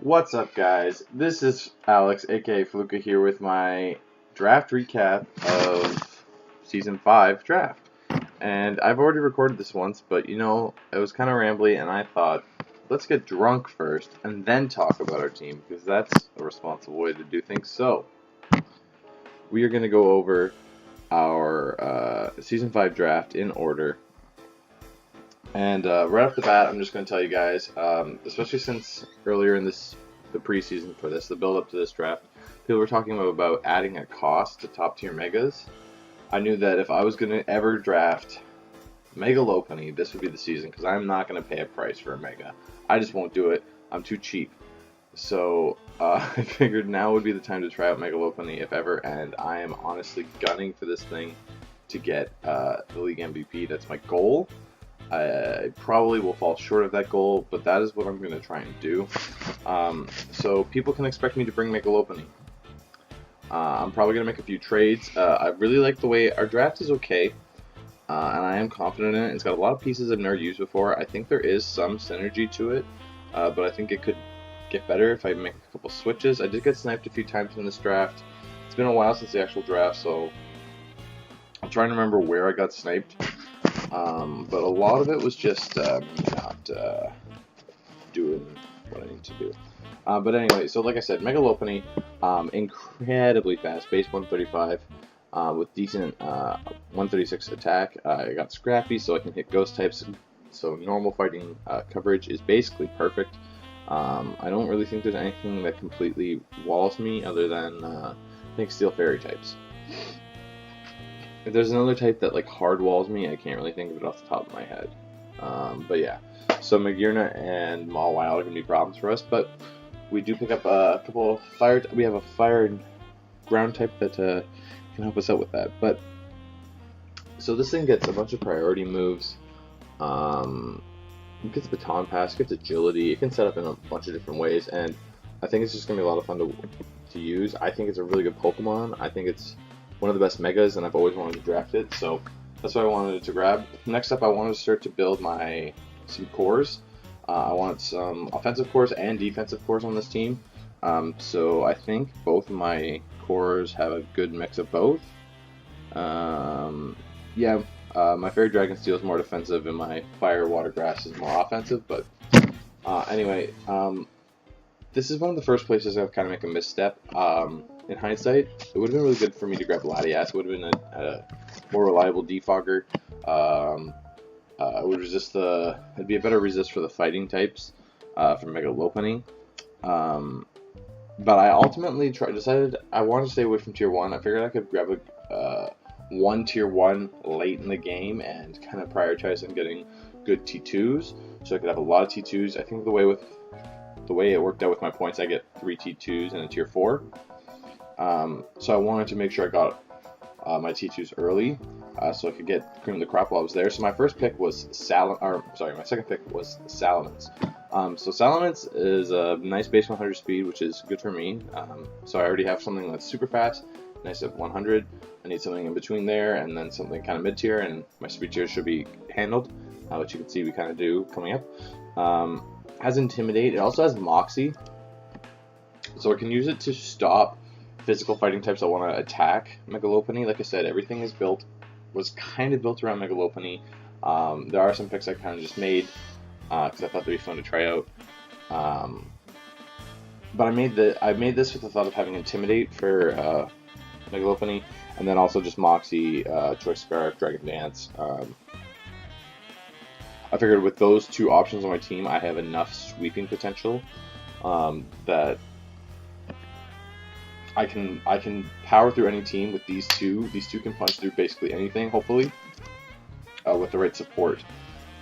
What's up, guys? This is Alex, aka Fluka, here with my draft recap of Season 5 draft. And I've already recorded this once, but it was kind of rambly, and I thought, let's get drunk first and then talk about our team, because that's a responsible way to do things. So, we are going to go over our Season 5 draft in order. And right off the bat, I'm just going to tell you guys, especially since earlier in the preseason for this, the build-up to this draft, people were talking about adding a cost to top-tier megas. I knew that if I was going to ever draft Mega Lopunny, this would be the season, because I'm not going to pay a price for a Mega. I just won't do it. I'm too cheap. So I figured now would be the time to try out Mega Lopunny, if ever, and I am honestly gunning for this thing to get the League MVP. That's my goal. I probably will fall short of that goal, but that is what I'm going to try and do. So people can expect me to bring Mega Lopunny. I'm probably going to make a few trades. I really like the way our draft is okay, and I am confident in it. It's got a lot of pieces I've never used before. I think there is some synergy to it, but I think it could get better if I make a couple switches. I did get sniped a few times in this draft. It's been a while since the actual draft, so I'm trying to remember where I got sniped. But a lot of it was just not doing what I need to do. But anyway, so like I said, Mega Lopunny, incredibly fast, base 135, with decent 136 attack. I got Scrappy, so I can hit ghost types, so normal fighting coverage is basically perfect. I don't really think there's anything that completely walls me other than, I think, Steel Fairy types. If there's another type that hard walls me, I can't really think of it off the top of my head. But yeah, so Magearna and Mawile are going to be problems for us, but we do pick up a couple of fire. We have a fire and ground type that can help us out with that. But so this thing gets a bunch of priority moves. It gets baton pass, it gets agility. It can set up in a bunch of different ways, and I think it's just going to be a lot of fun to use. I think it's a really good Pokemon. I think it's one of the best megas, and I've always wanted to draft it, so that's what I wanted to grab. Next up, I wanted to start to build some cores. I want some offensive cores and defensive cores on this team. So I think both of my cores have a good mix of both. My Fairy Dragon Steel is more defensive, and my Fire Water Grass is more offensive. But anyway, this is one of the first places I've kind of make a misstep. In hindsight, it would have been really good for me to grab Latias. It would have been a more reliable defogger. It would resist it'd be a better resist for the fighting types for Mega Lopunny. But I ultimately decided I wanted to stay away from Tier 1. I figured I could grab one Tier 1 late in the game and kind of prioritize on getting good T2s, so I could have a lot of T2s. I think the way it worked out with my points, I get 3 T2s and a Tier 4. So I wanted to make sure I got my T2s early, so I could get cream of the crop while I was there. So my first pick was my second pick was Salamence. So Salamence is a nice base 100 speed, which is good for me. So I already have something that's super fast, nice at 100. I need something in between there, and then something kind of mid-tier, and my speed tier should be handled, which you can see we kind of do coming up. Has Intimidate. It also has Moxie, so I can use it to stop physical fighting types that want to attack Mega Lopunny. Like I said, everything was kind of built around Mega Lopunny. There are some picks I kind of just made because I thought they'd be fun to try out. But I made this with the thought of having Intimidate for Mega Lopunny, and then also just Moxie, Choice Scarf, Dragon Dance. I figured with those two options on my team, I have enough sweeping potential that I can power through any team with these two. These two can punch through basically anything, hopefully, with the right support,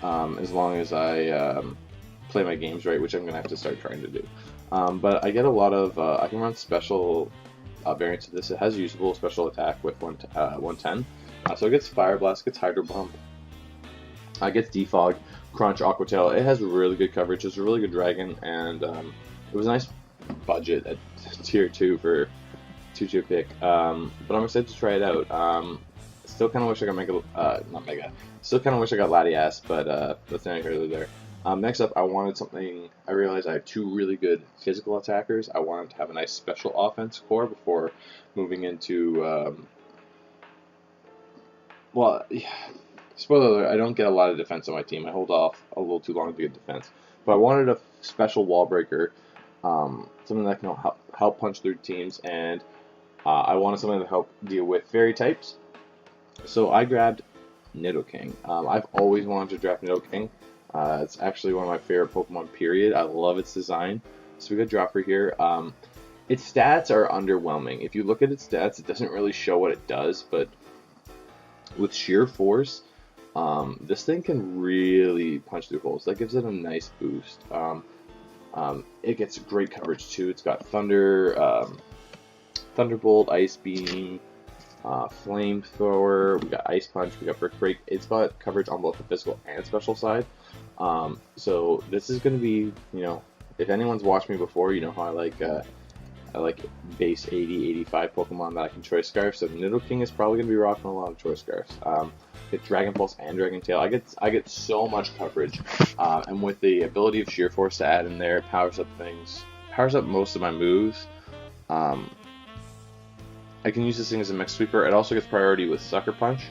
as long as I play my games right, which I'm going to have to start trying to do. But I get a lot of, I can run special variants of this. It has usable special attack with 110. So it gets Fire Blast, gets Hydro Pump, gets Defog, Crunch, Aqua Tail. It has really good coverage. It's a really good dragon, and it was a nice budget at Tier 2 for 2-tier pick. But I'm excited to try it out. Still kind of wish I got Still kind of wish I got Latias, but that's neither here nor there. Next up, I wanted something. I realized I have two really good physical attackers. I wanted to have a nice special offense core before moving into. Well, yeah, spoiler alert, I don't get a lot of defense on my team. I hold off a little too long to get defense. But I wanted a special wall breaker, something that can help punch through teams, and I wanted something to help deal with fairy types. So I grabbed Nidoking. I've always wanted to draft Nidoking. It's actually one of my favorite Pokemon, period. I love its design. So we got Dropper here. Its stats are underwhelming. If you look at its stats, it doesn't really show what it does, but with sheer force, this thing can really punch through holes. That gives it a nice boost. It gets great coverage too. It's got Thunder, Thunderbolt, Ice Beam, Flamethrower. We got Ice Punch. We got Brick Break. It's got coverage on both the physical and special side. So this is going to be, if anyone's watched me before, you know how I like base 80, 85 Pokemon that I can Choice Scarf. So Nidoking is probably going to be rocking a lot of Choice Scarfs. Get Dragon Pulse and Dragon Tail. I get so much coverage, and with the ability of Sheer Force to add in there, powers up most of my moves. I can use this thing as a mix sweeper. It also gets priority with Sucker Punch,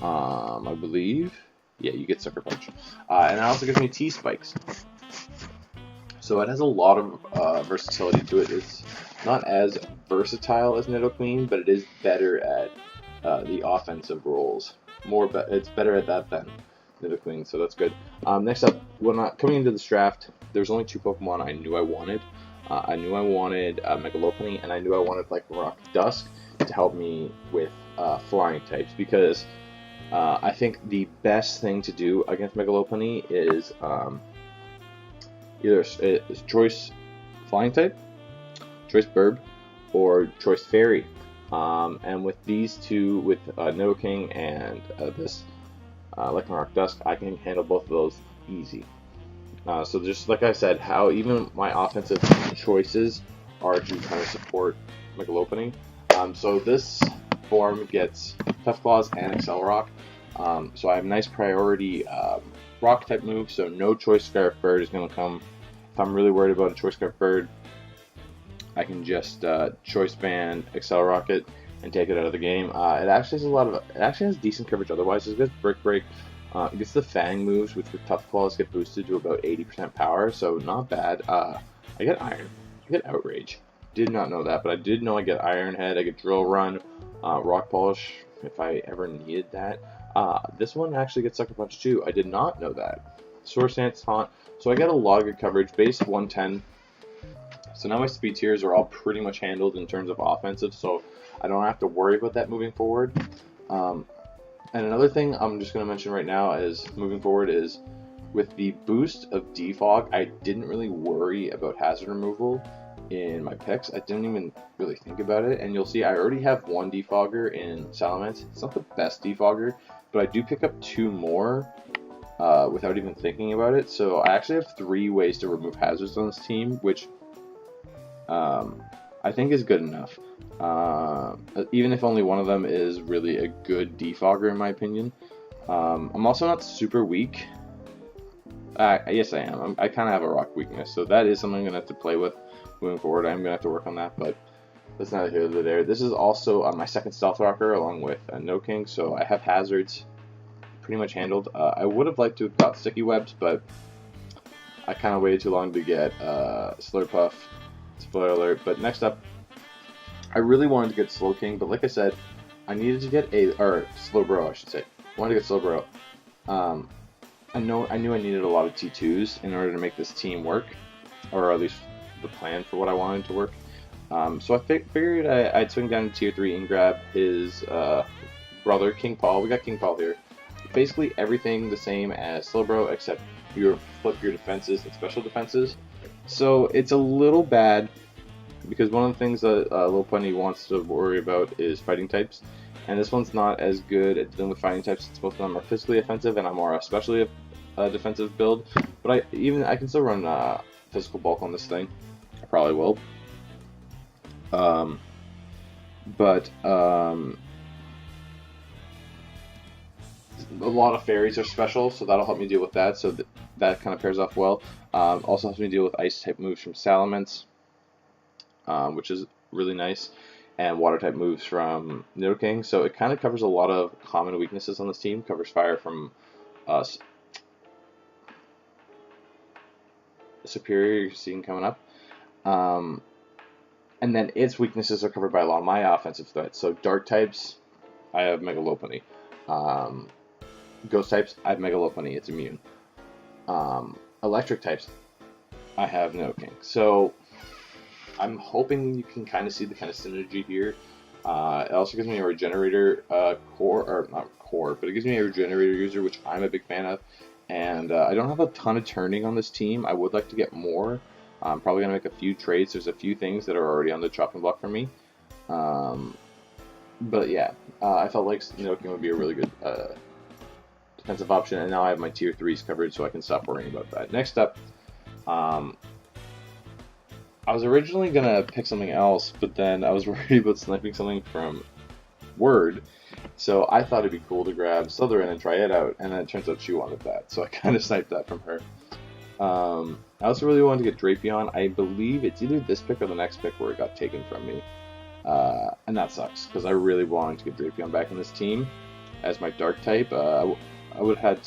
I believe. Yeah, you get Sucker Punch, and it also gives me T-Spikes. So it has a lot of versatility to it. It's not as versatile as Nidoqueen, but it is better at the offensive roles. It's better at that than Nidoqueen, so that's good. Next up, coming into this draft, there's only two Pokemon I knew I wanted. I knew I wanted Megalophony, and I knew I wanted Lycanroc Dusk to help me with flying types, because I think the best thing to do against Megalophony is either Choice Flying type, Choice Burb, or Choice Fairy. And with these two, with Nidoking and this Lycanroc Dusk, I can handle both of those easy. So just like I said, how even my offensive choices are to kind of support Megalophony. So this form gets Tough Claws and Excel Rock. So I have nice priority rock type moves, so no Choice Scarf Bird is going to come. If I'm really worried about a Choice Scarf Bird, I can just Choice Band, Excel Rocket, and take it out of the game. It actually has decent coverage otherwise. It gets Brick Break. It gets the Fang moves, which with Tough Claws get boosted to about 80% power, so not bad. I get Iron. I get Outrage. Did not know that, but I did know I get Iron Head. I get Drill Run, Rock Polish, if I ever needed that. This one actually gets Sucker Punch too. I did not know that. Source Dance, Taunt. So I get a lot of good coverage. Base 110. So now my speed tiers are all pretty much handled in terms of offensive, so I don't have to worry about that moving forward. And another thing I'm just going to mention right now is moving forward is with the boost of Defog, I didn't really worry about hazard removal in my picks. I didn't even really think about it, and you'll see I already have one Defogger in Salamence. It's not the best Defogger, but I do pick up two more without even thinking about it. So I actually have 3 ways to remove hazards on this team, which I think is good enough. Even if only one of them is really a good Defogger in my opinion. I'm also not super weak. Yes, I am. I kind of have a rock weakness, so that is something I'm going to have to play with moving forward. I'm going to have to work on that, but that's neither here nor there. This is also my second Stealth Rocker along with Nidoking, so I have hazards pretty much handled. I would have liked to have got Sticky Webs, but I kind of waited too long to get Slurpuff. Spoiler alert. But next up, I really wanted to get Slowking, but like I said, I needed to get Slowbro, I should say. I wanted to get Slowbro. I knew I needed a lot of T2s in order to make this team work, or at least the plan for what I wanted to work. So I figured I'd swing down to Tier 3 and grab his brother, King Paul. We got King Paul here. Basically everything the same as Slowbro, except you flip your defenses and special defenses. So it's a little bad, because one of the things that Little Pony wants to worry about is fighting types, and this one's not as good at dealing with fighting types since both of them are physically offensive and I'm more especially a defensive build. But I can still run physical bulk on this thing. I probably will. A lot of fairies are special, so that'll help me deal with that. So that kind of pairs off well. Also helps me deal with ice type moves from Salamence, which is really nice, and water type moves from Nidoking. So it kind of covers a lot of common weaknesses on this team. Covers fire from us. Superior, you're seeing coming up. And then its weaknesses are covered by a lot of my offensive threats. So dark types, I have Mega Lopunny. Ghost types, I have Mega Lopunny. It's immune. Electric types, I have Nidoking. So I'm hoping you can kind of see the kind of synergy here. It also gives me a regenerator core, or not core, but it gives me a regenerator user, which I'm a big fan of. And I don't have a ton of turning on this team. I would like to get more. I'm probably going to make a few trades. There's a few things that are already on the chopping block for me. But yeah, I felt like Nidoking would be a really good defensive option. And now I have my tier 3s covered, so I can stop worrying about that. Next up, I was originally going to pick something else, but then I was worried about sniping something from Word. So I thought it'd be cool to grab Slytherin and try it out, and then it turns out she wanted that. So I kind of sniped that from her. I also really wanted to get Drapion. I believe it's either this pick or the next pick where it got taken from me. And that sucks, because I really wanted to get Drapion back in this team as my dark type. I would have had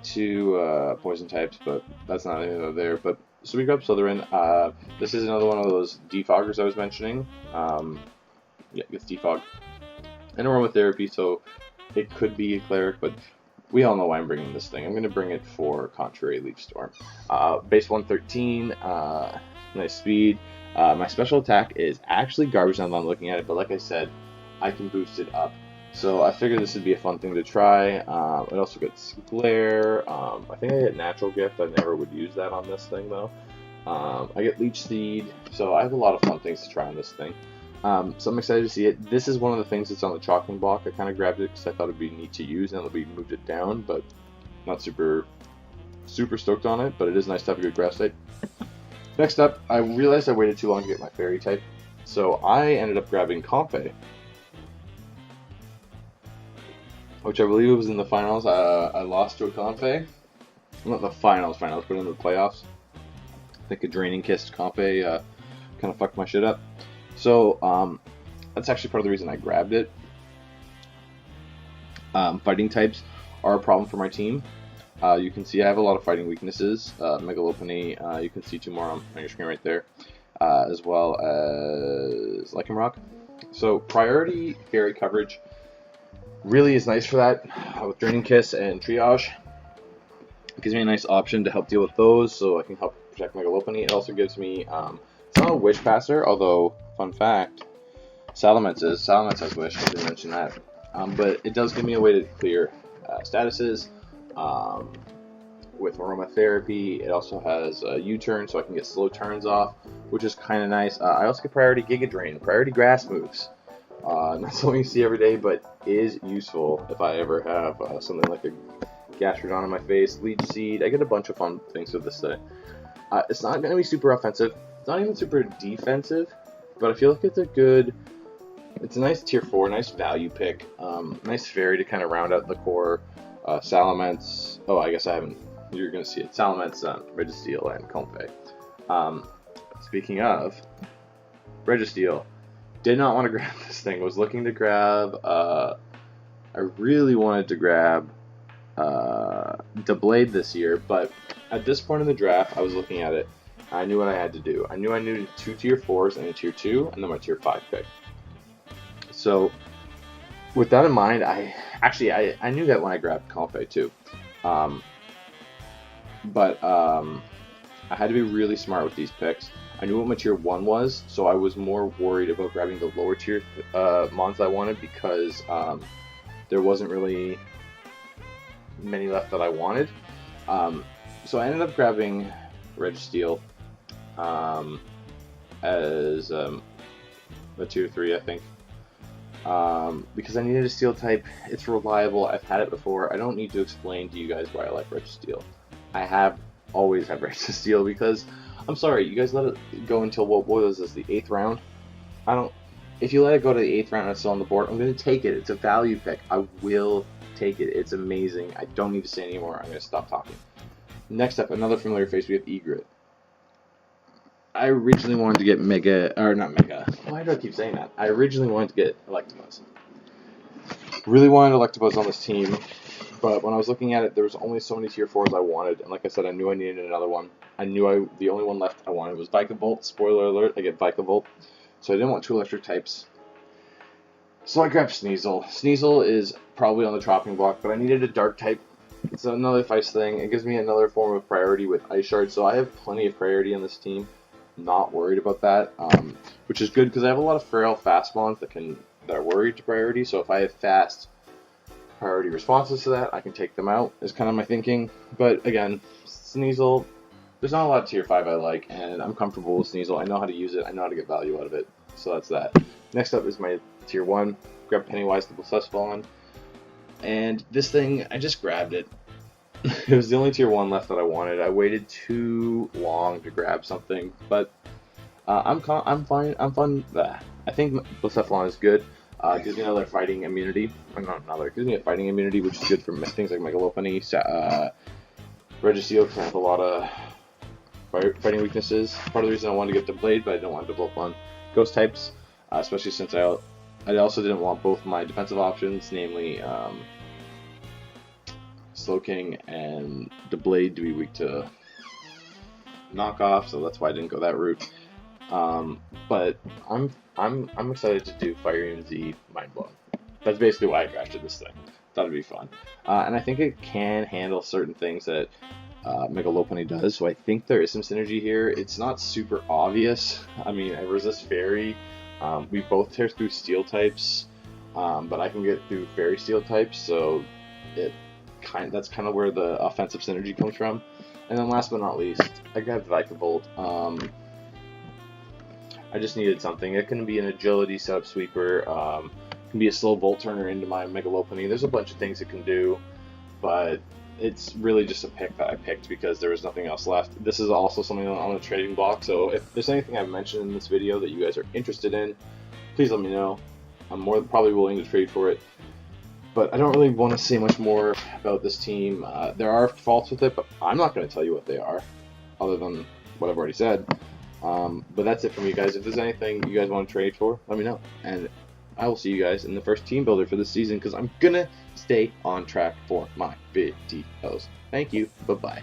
two poison types, but that's not even there. But so we grabbed Slytherin. This is another one of those defoggers I was mentioning. Yeah, it's defog. And aromatherapy, so it could be a cleric, but we all know why I'm bringing this thing. I'm going to bring it for Contrary Leaf Storm. Base 113, nice speed. My special attack is actually garbage now that I'm looking at it, but like I said, I can boost it up. So I figured this would be a fun thing to try. It also gets Glare. I think I get Natural Gift. I never would use that on this thing, though. I get Leech Seed, so I have a lot of fun things to try on this thing. So I'm excited to see it. This is one of the things that's on the chopping block. I kind of grabbed it because I thought it'd be neat to use, and we moved it down, but not super stoked on it. But it is nice to have a good grass type. Next up, I realized I waited too long to get my fairy type, so I ended up grabbing Comfey, which I believe was in the finals. I lost to a Comfey. Not the finals, but in the playoffs. I think a Draining Kiss Comfey kind of fucked my shit up. So that's actually part of the reason I grabbed it. Fighting types are a problem for my team. You can see I have a lot of fighting weaknesses. Mega Lopunny, you can see two more on your screen right there, as well as Lycanroc. So priority fairy coverage really is nice for that with Draining Kiss and Triage. It gives me a nice option to help deal with those, so I can help protect Mega Lopunny. It also gives me, it's not a Wish Passer, although, fun fact, Salamence has Wish, I didn't mention that. But it does give me a way to clear statuses. With aromatherapy, it also has a U-turn, so I can get slow turns off, which is kind of nice. I also get priority Giga Drain, priority grass moves. Not something you see every day, but is useful if I ever have something like a Gastrodon on my face. Leech Seed, I get a bunch of fun things with this thing. It's not going to be super offensive. It's not even super defensive, but I feel like it's a nice tier 4, nice value pick. Nice fairy to kind of round out the core. Salamence, oh, I guess I haven't, you're going to see it. Salamence, Registeel, and Comfey. Speaking of Registeel, did not want to grab this thing. Was looking to grab, I really wanted to grab Doublade this year, but at this point in the draft, I was looking at it. I knew what I had to do. I knew I needed 2 tier 4s and a tier 2, and then my tier 5 pick. So, with that in mind, I knew that when I grabbed Comfey too. But I had to be really smart with these picks. I knew what my tier 1 was, so I was more worried about grabbing the lower tier mons I wanted because there wasn't really many left that I wanted. So I ended up grabbing Registeel as a tier 3, I think. Because I needed a steel type. It's reliable. I've had it before. I don't need to explain to you guys why I like Registeel. I always have Registeel because, I'm sorry, you guys let it go until, what was this, the 8th round? If you let it go to the 8th round and it's still on the board, I'm going to take it. It's a value pick. I will take it. It's amazing. I don't need to say anymore. I'm going to stop talking. Next up, another familiar face. We have Egret. I originally wanted to get not Mega. Why do I keep saying that? I originally wanted to get Electabuzz. Really wanted Electabuzz on this team, but when I was looking at it, there was only so many tier 4s I wanted, and like I said, I knew I needed another one. I knew the only one left I wanted was Vikavolt. Spoiler alert, I get Vikavolt. So I didn't want 2 electric types. So I grabbed Sneasel. Sneasel is probably on the chopping block, but I needed a dark type. It's another Feist thing. It gives me another form of priority with Ice Shard, so I have plenty of priority on this team. Not worried about that, which is good because I have a lot of frail fast mons that are worried to priority. So if I have fast priority responses to that, I can take them out. Is kind of my thinking. But again, Sneasel, there's not a lot of tier 5 I like, and I'm comfortable with Sneasel. I know how to use it. I know how to get value out of it. So that's that. Next up is my tier 1. Grab Pennywise the Blacephalon, and this thing I just grabbed it. It was the only tier 1 left that I wanted. I waited too long to grab something, but I'm fine. I think Blacephalon is good. Gives me another fighting immunity. Gives me a fighting immunity, which is good for things like Megalopony, Registeel, because I have a lot of fighting weaknesses. Part of the reason I wanted to get the Blade, but I didn't want to develop on Ghost types, especially since I also didn't want both my defensive options, namely Slowking and the Blade, to be weak to knockoff, so that's why I didn't go that route. But I'm excited to do Fire Unit Z Mind Blown. That's basically why I drafted this thing. Thought it'd be fun, and I think it can handle certain things that Megalopony does. So I think there is some synergy here. It's not super obvious. I mean, I resist Fairy. We both tear through Steel types, but I can get through Fairy Steel types, so that's kind of where the offensive synergy comes from. And then last but not least, I grabbed Vikavolt. I just needed something. It can be an agility setup sweeper. It can be a slow Volt turner into my Megalopony. There's a bunch of things it can do, but it's really just a pick that I picked because there was nothing else left. This is also something on the trading block, so if there's anything I've mentioned in this video that you guys are interested in, please let me know. I'm more than probably willing to trade for it. But I don't really want to say much more about this team. There are faults with it, but I'm not going to tell you what they are, other than what I've already said. But that's it from you guys. If there's anything you guys want to trade for, let me know. And I will see you guys in the first team builder for this season, because I'm going to stay on track for my videos. Thank you. Bye-bye.